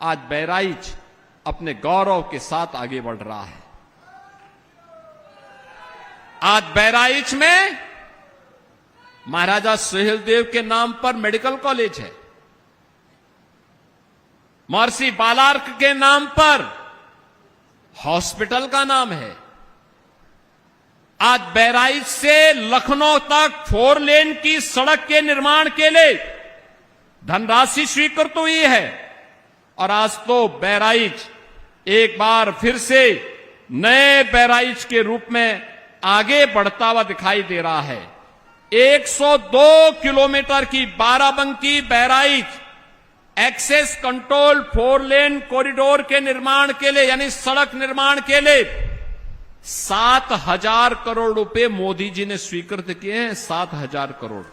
आज बहराइच अपने गौरव के साथ आगे बढ़ रहा है। आज बहराइच में महाराजा सुहेलदेव के नाम पर मेडिकल कॉलेज है, महर्षि बालार्क के नाम पर हॉस्पिटल का नाम है। आज बहराइच से लखनऊ तक 4 लेन की सड़क के निर्माण के लिए धनराशि स्वीकृत हुई है और आज तो बहराइच एक बार फिर से नए बहराइच के रूप में आगे बढ़ता हुआ दिखाई दे रहा है। 102 किलोमीटर की बाराबंकी बहराइच एक्सेस कंट्रोल 4 लेन कॉरिडोर के निर्माण के लिए यानी सड़क निर्माण के लिए 7,000 करोड़ रुपए मोदी जी ने स्वीकृत किए हैं। 7,000 करोड़।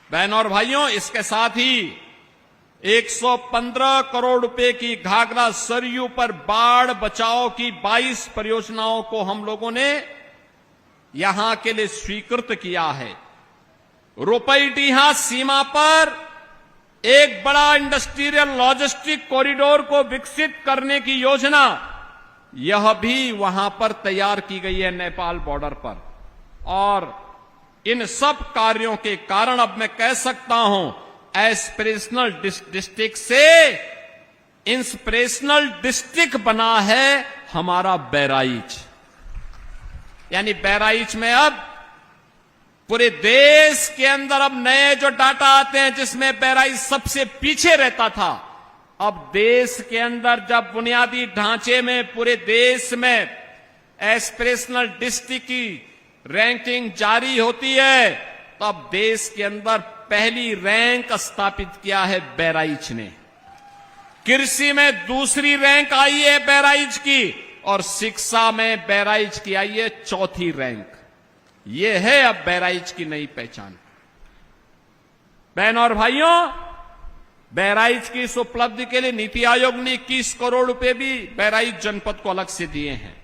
बहनों और भाइयों, इसके साथ ही 115 करोड़ रुपए की घाघरा सरयू पर बाढ़ बचाव की 22 परियोजनाओं को हम लोगों ने यहां के लिए स्वीकृत किया है। रुपईडीहा सीमा पर एक बड़ा इंडस्ट्रियल लॉजिस्टिक कॉरिडोर को विकसित करने की योजना, यह भी वहां पर तैयार की गई है नेपाल बॉर्डर पर। और इन सब कार्यों के कारण अब मैं कह सकता हूं एस्पिरेशनल डिस्ट्रिक्ट से इंस्पिरेशनल डिस्ट्रिक्ट बना है हमारा बहराइच। यानी बहराइच में अब पूरे देश के अंदर अब नए जो डाटा आते हैं जिसमें बहराइच सबसे पीछे रहता था, अब देश के अंदर जब बुनियादी ढांचे में पूरे देश में एस्पिरेशनल डिस्ट्रिक्ट की रैंकिंग जारी होती है तो अब देश के अंदर पहली रैंक स्थापित किया है बहराइच ने। कृषि में दूसरी रैंक आई है बहराइच की और शिक्षा में बहराइच की आई है 4थी रैंक। ये है अब बहराइच की नई पहचान। बहनों और भाइयों, बहराइच की इस उपलब्धि के लिए नीति आयोग ने 21 करोड़ रुपए भी बहराइच जनपद को अलग से दिए हैं।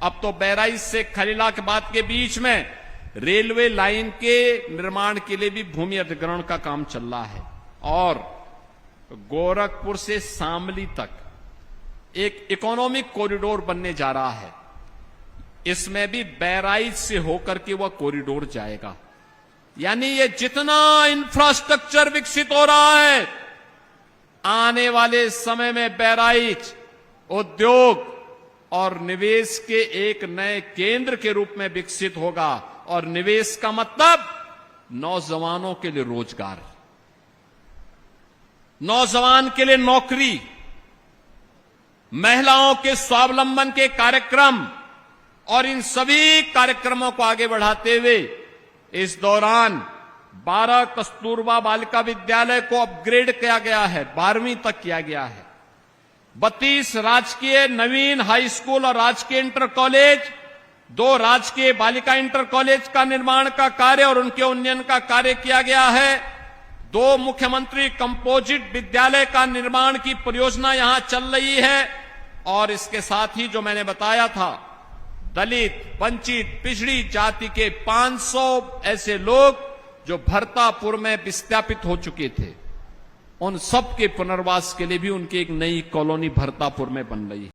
अब तो बहराइच से खलीलाबाद के बीच में रेलवे लाइन के निर्माण के लिए भी भूमि अधिग्रहण का काम चल रहा है और गोरखपुर से शामली तक एक इकोनॉमिक कॉरिडोर बनने जा रहा है। इसमें भी बहराइच से होकर के वह कॉरिडोर जाएगा। यानी ये जितना इंफ्रास्ट्रक्चर विकसित हो रहा है, आने वाले समय में बहराइच उद्योग और निवेश के एक नए केंद्र के रूप में विकसित होगा। और निवेश का मतलब नौजवानों के लिए रोजगार, नौजवान के लिए नौकरी, महिलाओं के स्वावलंबन के कार्यक्रम और इन सभी कार्यक्रमों को आगे बढ़ाते हुए इस दौरान 12 कस्तूरबा बालिका विद्यालय को अपग्रेड किया गया है, 12वीं तक किया गया है। 32 राजकीय नवीन हाई स्कूल और राजकीय इंटर कॉलेज, 2 राजकीय बालिका इंटर कॉलेज का निर्माण का कार्य और उनके उन्नयन का कार्य किया गया है। 2 मुख्यमंत्री कंपोजिट विद्यालय का निर्माण की परियोजना यहां चल रही है। और इसके साथ ही जो मैंने बताया था, दलित, वंचित, पिछड़ी जाति के 500 ऐसे लोग जो भरतापुर में विस्थापित हो चुके थे, उन सब के पुनर्वास के लिए भी उनकी एक नई कॉलोनी भरतापुर में बन रही है।